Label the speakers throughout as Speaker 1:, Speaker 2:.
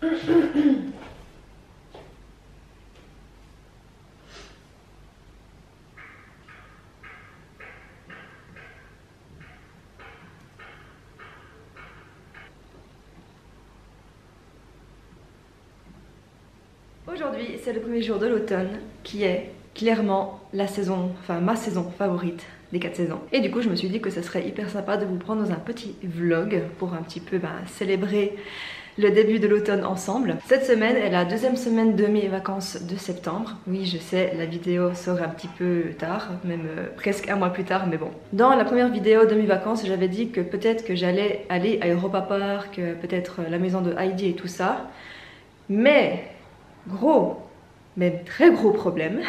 Speaker 1: Aujourd'hui, c'est le premier jour de l'automne qui est clairement la saison, enfin ma saison favorite des 4 saisons. Et du coup, je me suis dit que ça serait hyper sympa de vous prendre dans un petit vlog pour un petit peu célébrer le début de l'automne ensemble. Cette semaine est la deuxième semaine de mes vacances de septembre. Oui, je sais, la vidéo sort un petit peu tard, même presque un mois plus tard, mais bon. Dans la première vidéo de mes vacances, j'avais dit que peut-être que j'allais aller à Europa Park, peut-être la maison de Heidi et tout ça. Mais gros, même très gros problème,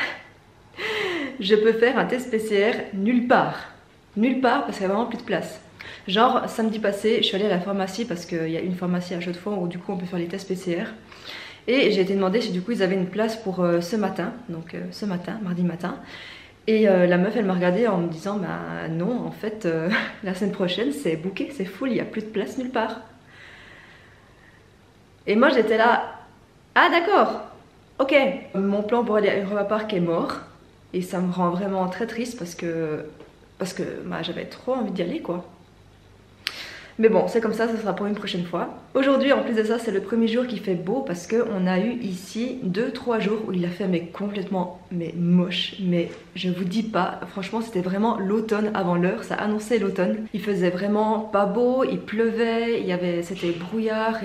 Speaker 1: je peux faire un test PCR nulle part. Nulle part parce qu'il n'y a vraiment plus de place. Genre samedi passé, je suis allée à la pharmacie parce qu'il y a une pharmacie à Chaux-de-Fonds où du coup on peut faire les tests PCR. Et j'ai été demandé si du coup ils avaient une place pour ce matin, donc ce matin, mardi matin. Et la meuf elle m'a regardée en me disant bah non en fait la semaine prochaine c'est booké, c'est full, il n'y a plus de place nulle part. Et moi j'étais là, ah d'accord, ok. Mon plan pour aller à Europa Park est mort. Et ça me rend vraiment très triste parce que bah, j'avais trop envie d'y aller quoi. Mais bon, c'est comme ça sera pour une prochaine fois. Aujourd'hui, en plus de ça, c'est le premier jour qui fait beau parce qu'on a eu ici 2-3 jours où il a fait complètement moche. Mais je vous dis pas, franchement, c'était vraiment l'automne avant l'heure, ça annonçait l'automne. Il faisait vraiment pas beau, il pleuvait, c'était brouillard.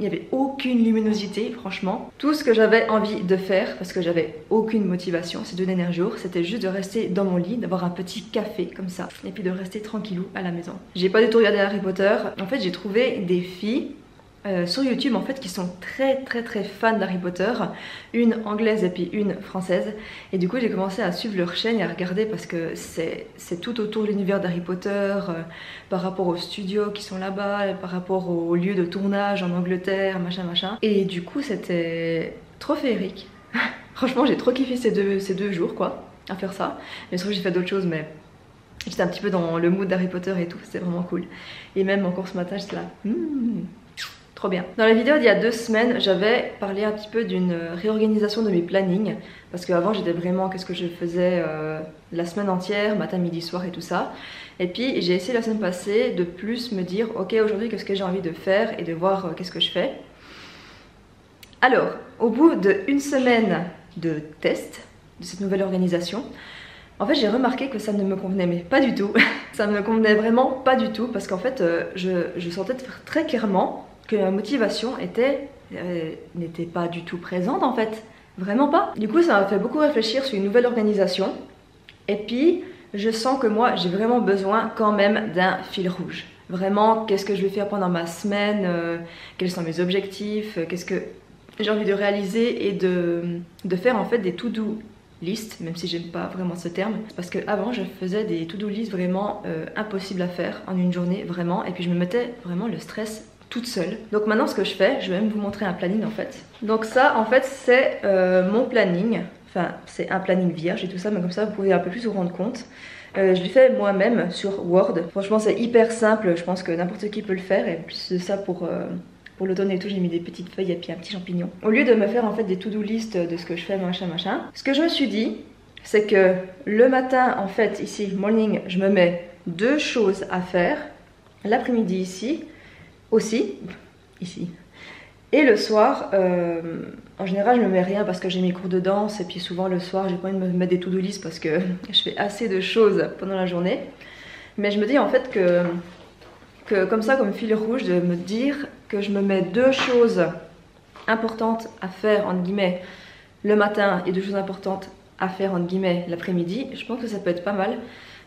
Speaker 1: Il n'y avait aucune luminosité, franchement. Tout ce que j'avais envie de faire, parce que j'avais aucune motivation ces 2 derniers jours, c'était juste de rester dans mon lit, d'avoir un petit café comme ça, et puis de rester tranquillou à la maison. J'ai pas du tout regardé Harry Potter. En fait, j'ai trouvé des filles sur YouTube en fait qui sont très fans d'Harry Potter, une anglaise et puis une française, et du coup j'ai commencé à suivre leur chaîne et à regarder parce que c'est tout autour de l'univers d'Harry Potter, par rapport aux studios qui sont là-bas, par rapport au lieu de tournage en Angleterre, machin, et du coup c'était trop féerique. Franchement j'ai trop kiffé ces deux jours quoi, à faire ça. Bien sûr j'ai fait d'autres choses mais j'étais un petit peu dans le mood d'Harry Potter et tout, c'était vraiment cool. Et même encore ce matin j'étais là, trop bien. Dans la vidéo d'il y a 2 semaines, j'avais parlé un petit peu d'une réorganisation de mes plannings. Parce qu'avant j'étais vraiment, qu'est-ce que je faisais la semaine entière, matin, midi, soir et tout ça. Et puis j'ai essayé la semaine passée de plus me dire, ok aujourd'hui qu'est-ce que j'ai envie de faire et de voir qu'est-ce que je fais. Alors, au bout d'1 semaine de test de cette nouvelle organisation, en fait j'ai remarqué que ça ne me convenait mais pas du tout. Ça ne me convenait vraiment pas du tout parce qu'en fait je sentais très clairement que ma motivation n'était pas du tout présente en fait, vraiment pas. Du coup ça m'a fait beaucoup réfléchir sur une nouvelle organisation et puis je sens que moi j'ai vraiment besoin quand même d'un fil rouge. Vraiment, qu'est-ce que je vais faire pendant ma semaine, quels sont mes objectifs, qu'est-ce que j'ai envie de réaliser et de faire en fait des to-do list, même si j'aime pas vraiment ce terme, parce que avant je faisais des to-do list vraiment impossibles à faire en une journée, vraiment, et puis je me mettais vraiment le stress toute seule. Donc maintenant ce que je fais, je vais même vous montrer un planning en fait. Donc ça en fait c'est mon planning, enfin c'est un planning vierge et tout ça, mais comme ça vous pouvez un peu plus vous rendre compte. Je l'ai fait moi-même sur Word. Franchement c'est hyper simple, je pense que n'importe qui peut le faire. Et plus de ça pour l'automne et tout, j'ai mis des petites feuilles et puis un petit champignon. Au lieu de me faire en fait des to-do list de ce que je fais, machin, ce que je me suis dit, c'est que le matin en fait ici, morning, je me mets 2 choses à faire. L'après-midi ici, aussi, ici. Et le soir, en général je me mets rien parce que j'ai mes cours de danse et puis souvent le soir j'ai pas envie de me mettre des to-do list parce que je fais assez de choses pendant la journée. Mais je me dis en fait que comme ça, comme fil rouge, de me dire que je me mets 2 choses importantes à faire entre guillemets le matin et 2 choses importantes à faire entre guillemets l'après-midi, je pense que ça peut être pas mal.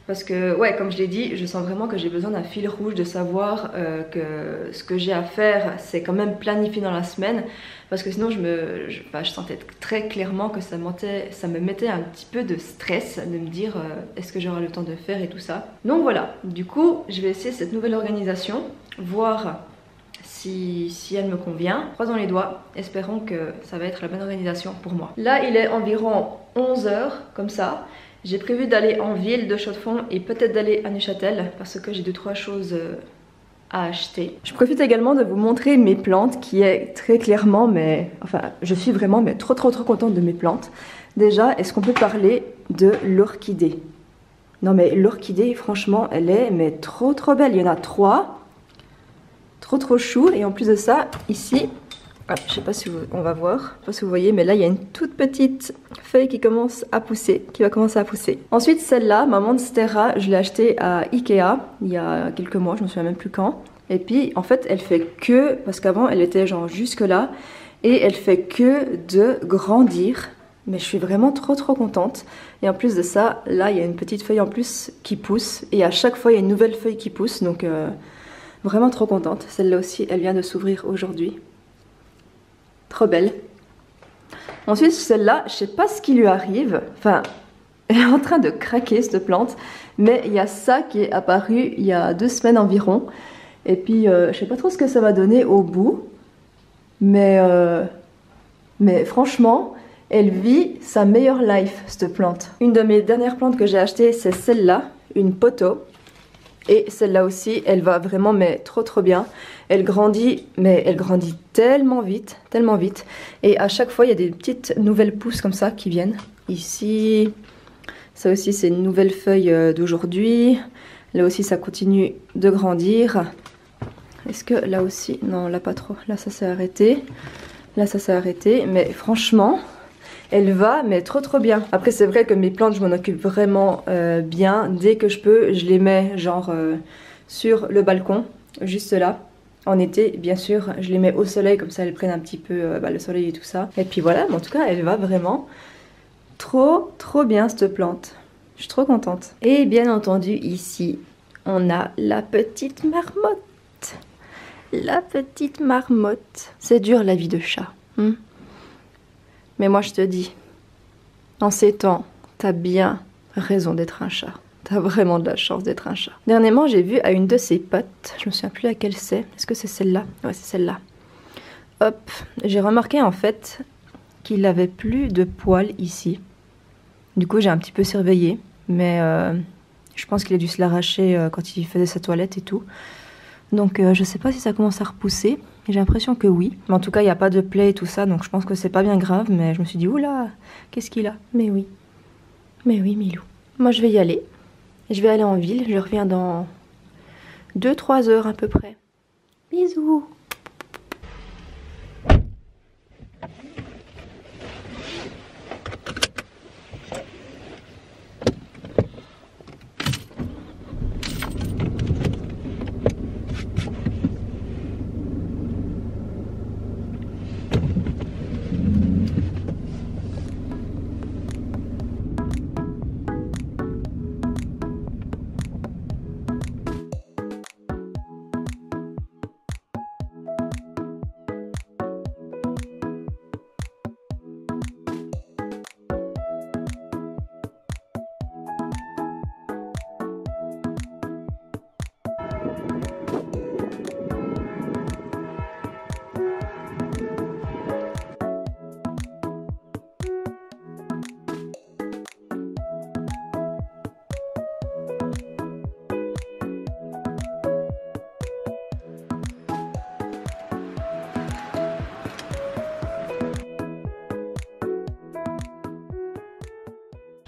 Speaker 1: Parce que, ouais, comme je l'ai dit, je sens vraiment que j'ai besoin d'un fil rouge, de savoir que ce que j'ai à faire, c'est quand même planifié dans la semaine. Parce que sinon, je sentais très clairement que ça me mettait un petit peu de stress, de me dire est-ce que j'aurai le temps de faire et tout ça. Donc voilà, du coup, je vais essayer cette nouvelle organisation, voir si elle me convient. Croisons les doigts, espérons que ça va être la bonne organisation pour moi. Là, il est environ 11 h, comme ça. J'ai prévu d'aller en ville de Chaux-de-Fonds et peut-être d'aller à Neuchâtel parce que j'ai 2-3 choses à acheter. Je profite également de vous montrer mes plantes qui est très clairement, mais enfin je suis vraiment trop contente de mes plantes. Déjà, est-ce qu'on peut parler de l'orchidée? Non mais l'orchidée franchement elle est mais trop belle. Il y en a 3. Trop chou. Et en plus de ça, ici, je sais pas si on va voir, je sais pas si vous voyez, mais là il y a une toute petite feuille qui commence à pousser, qui va commencer à pousser. Ensuite celle-là, ma Monstera, je l'ai achetée à Ikea il y a quelques mois, je me souviens même plus quand. Et puis en fait elle fait que, parce qu'avant elle était genre jusque là, et elle fait que de grandir. Mais je suis vraiment trop contente. Et en plus de ça, là il y a une petite feuille en plus qui pousse, et à chaque fois il y a une nouvelle feuille qui pousse, donc vraiment trop contente. Celle-là aussi, elle vient de s'ouvrir aujourd'hui. Trop belle. Ensuite, celle-là, je sais pas ce qui lui arrive. Enfin, elle est en train de craquer cette plante. Mais il y a ça qui est apparu il y a 2 semaines environ. Et puis, je sais pas trop ce que ça va donner au bout. Mais franchement, elle vit sa meilleure life, cette plante. Une de mes dernières plantes que j'ai achetées, c'est celle-là, une poteau. Et celle-là aussi, elle va vraiment mais trop bien. Elle grandit, mais elle grandit tellement vite. Et à chaque fois, il y a des petites nouvelles pousses comme ça qui viennent. Ici, ça aussi c'est une nouvelle feuille d'aujourd'hui. Là aussi, ça continue de grandir. Est-ce que là aussi, non là pas trop. Là ça s'est arrêté. Là ça s'est arrêté. Mais franchement, elle va mais trop bien. Après c'est vrai que mes plantes je m'en occupe vraiment bien. Dès que je peux je les mets genre sur le balcon, juste là. En été bien sûr je les mets au soleil, comme ça elles prennent un petit peu le soleil et tout ça. Et puis voilà, mais en tout cas elle va vraiment trop bien cette plante. Je suis trop contente. Et bien entendu ici on a la petite marmotte. La petite marmotte. C'est dur la vie de chat. Mais moi je te dis, en ces temps, t'as bien raison d'être un chat. T'as vraiment de la chance d'être un chat. Dernièrement, j'ai vu à une de ses potes, je me souviens plus laquelle c'est. Est-ce que c'est celle-là? Ouais, c'est celle-là. Hop, j'ai remarqué en fait qu'il avait plus de poils ici. Du coup, j'ai un petit peu surveillé, mais je pense qu'il a dû se l'arracher quand il faisait sa toilette et tout. Donc je sais pas si ça commence à repousser. J'ai l'impression que oui. Mais en tout cas, il n'y a pas de plaie et tout ça, donc je pense que c'est pas bien grave. Mais je me suis dit, oula, qu'est-ce qu'il a? Mais oui, Milou. Moi, je vais y aller. Je vais aller en ville. Je reviens dans 2-3 heures à peu près. Bisous.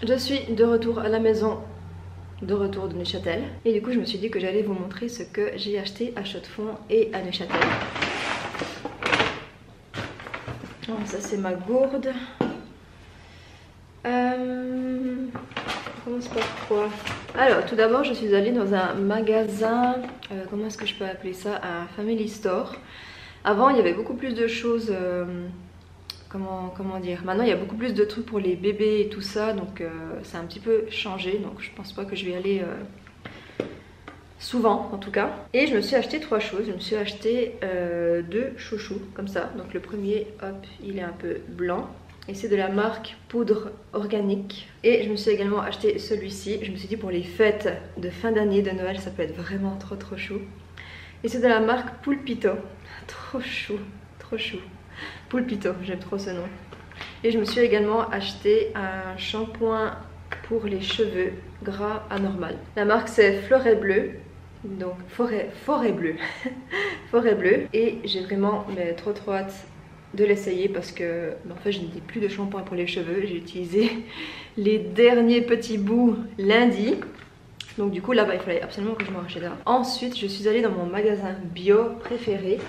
Speaker 1: Je suis de retour à la maison, de retour de Neuchâtel. Et du coup je me suis dit que j'allais vous montrer ce que j'ai acheté à Chaux-de-Fonds et à Neuchâtel. Oh, ça c'est ma gourde. On commence par quoi? Alors tout d'abord je suis allée dans un magasin, comment est-ce que je peux appeler ça? Un family store. Avant il y avait beaucoup plus de choses... Comment dire, maintenant il y a beaucoup plus de trucs pour les bébés et tout ça, donc ça a un petit peu changé, donc je pense pas que je vais aller souvent en tout cas. Et je me suis acheté 3 choses. Je me suis acheté 2 chouchous comme ça. Donc le premier, hop, il est un peu blanc et c'est de la marque Poudre Organique. Et je me suis également acheté celui-ci. Je me suis dit pour les fêtes de fin d'année, de Noël, ça peut être vraiment trop chou. Et c'est de la marque Pulpito. Trop chou, trop chou. Pulpito, j'aime trop ce nom. Et je me suis également acheté un shampoing pour les cheveux gras anormal. La marque c'est Fleuret Bleu. Donc forêt bleue. Forêt bleue. Et j'ai vraiment trop hâte de l'essayer parce que en fait je n'ai plus de shampoing pour les cheveux. J'ai utilisé les derniers petits bouts lundi. Donc du coup là-bas il fallait absolument que je me rachète là. Ensuite je suis allée dans mon magasin bio préféré.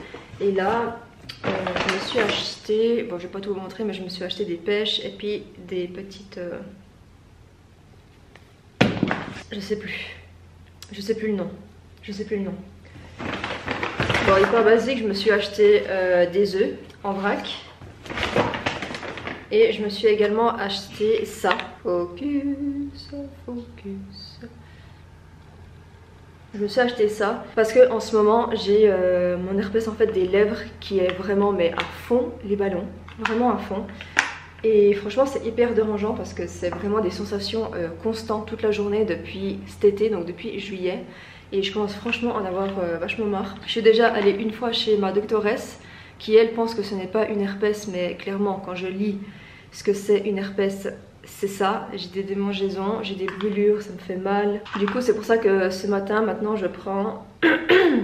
Speaker 1: Et là je me suis acheté, bon je vais pas tout vous montrer mais je me suis acheté des pêches et puis des petites... je sais plus le nom. Bon, hyper basique, je me suis acheté des œufs en vrac. Et je me suis également acheté ça. Focus. Je me suis acheté ça parce que en ce moment j'ai mon herpès en fait des lèvres qui est vraiment mais à fond les ballons. Vraiment à fond. Et franchement c'est hyper dérangeant parce que c'est vraiment des sensations constantes toute la journée depuis cet été, donc depuis juillet. Et je commence franchement à en avoir vachement marre. Je suis déjà allée une fois chez ma doctoresse qui elle pense que ce n'est pas une herpès, mais clairement quand je lis ce que c'est une herpès, c'est ça. J'ai des démangeaisons, j'ai des brûlures, ça me fait mal. Du coup c'est pour ça que ce matin maintenant je prends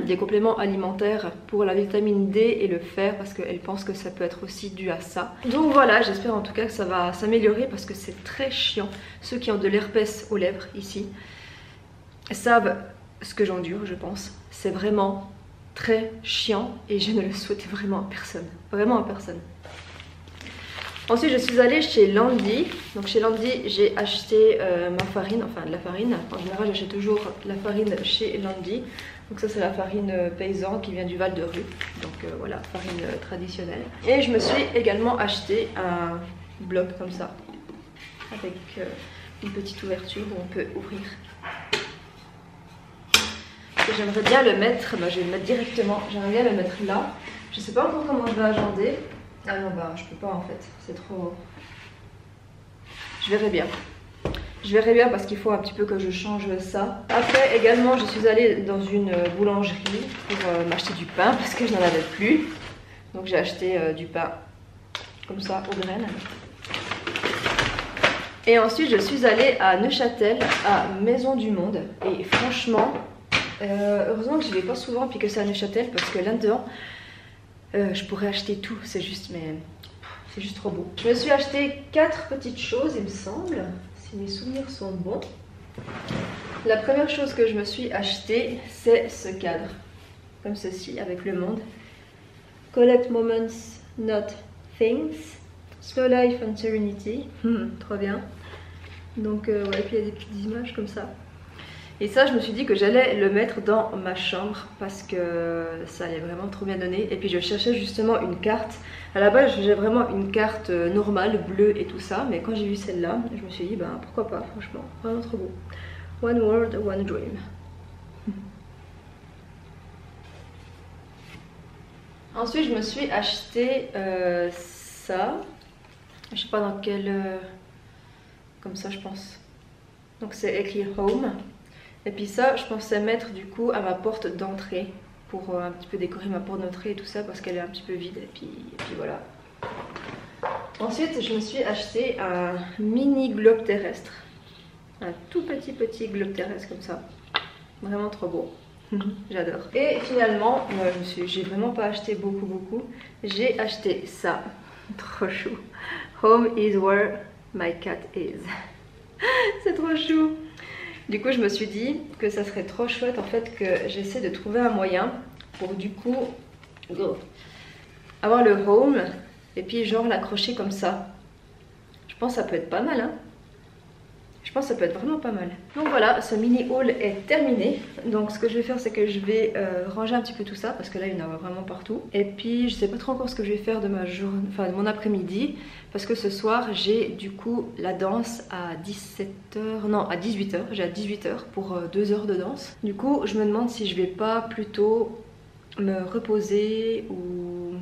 Speaker 1: des compléments alimentaires pour la vitamine D et le fer parce qu'elle pense que ça peut être aussi dû à ça. Donc voilà, j'espère en tout cas que ça va s'améliorer parce que c'est très chiant. Ceux qui ont de l'herpès aux lèvres ici savent ce que j'endure, je pense. C'est vraiment très chiant et je ne le souhaite vraiment à personne. Vraiment à personne. Ensuite je suis allée chez Landy. Donc chez Landy j'ai acheté ma farine, enfin de la farine. En général j'achète toujours la farine chez Landy. Donc ça c'est la farine paysan qui vient du Val de Rue. Donc voilà, farine traditionnelle. Et je me suis également acheté un bloc comme ça. Avec une petite ouverture où on peut ouvrir. J'aimerais bien le mettre, bah, je vais le mettre directement, j'aimerais bien le mettre là. Je sais pas encore comment je vais agender. Ah non bah je peux pas en fait, c'est trop... Je verrai bien. Je verrai bien parce qu'il faut un petit peu que je change ça. Après également je suis allée dans une boulangerie pour m'acheter du pain parce que je n'en avais plus. Donc j'ai acheté du pain comme ça aux graines. Et ensuite je suis allée à Neuchâtel, à Maison du Monde. Et franchement... heureusement que je vais pas souvent puis que c'est à Neuchâtel parce que là-dedans je pourrais acheter tout, c'est juste trop beau. Je me suis acheté 4 petites choses il me semble, si mes souvenirs sont bons. La première chose que je me suis acheté c'est ce cadre, comme ceci avec le monde. Collect moments, not things. Slow life and serenity. Trop bien. Donc ouais, puis il y a des petites images comme ça. Et ça je me suis dit que j'allais le mettre dans ma chambre parce que ça allait vraiment trop bien donner. Et puis je cherchais justement une carte. À la base j'ai vraiment une carte normale, bleue et tout ça. Mais quand j'ai vu celle-là, je me suis dit ben pourquoi pas, franchement, vraiment trop beau. One world, one dream. Ensuite je me suis acheté ça. Je sais pas dans quel... comme ça je pense. Donc c'est écrit Home. Et puis ça, je pensais mettre du coup à ma porte d'entrée pour un petit peu décorer ma porte d'entrée et tout ça parce qu'elle est un petit peu vide. Et puis voilà. Ensuite, je me suis acheté un mini globe terrestre. Un tout petit globe terrestre comme ça. Vraiment trop beau. J'adore. Et finalement, j'ai vraiment pas acheté beaucoup. J'ai acheté ça. Trop chou. Home is where my cat is. C'est trop chou. Du coup je me suis dit que ça serait trop chouette en fait que j'essaie de trouver un moyen pour du coup avoir le home et puis genre l'accrocher comme ça. Je pense que ça peut être pas mal hein. Je pense que ça peut être vraiment pas mal. Donc voilà, ce mini haul est terminé. Donc ce que je vais faire c'est que je vais ranger un petit peu tout ça parce que là il y en a vraiment partout. Et puis je sais pas trop encore ce que je vais faire de ma journée, enfin de mon après-midi. Parce que ce soir j'ai du coup la danse à 17h, non à 18h, j'ai à 18h pour 2 heures de danse. Du coup je me demande si je vais pas plutôt me reposer ou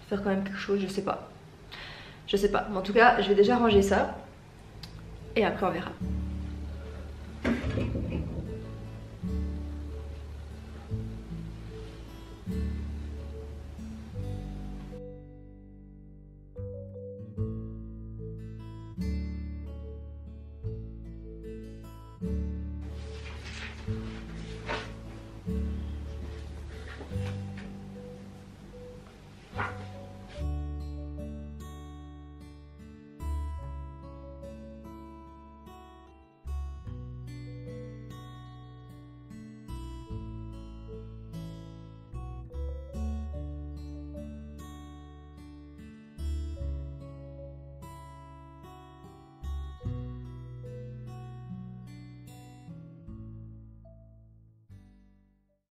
Speaker 1: faire quand même quelque chose, je sais pas. Je sais pas, mais en tout cas je vais déjà ranger ça et après on verra.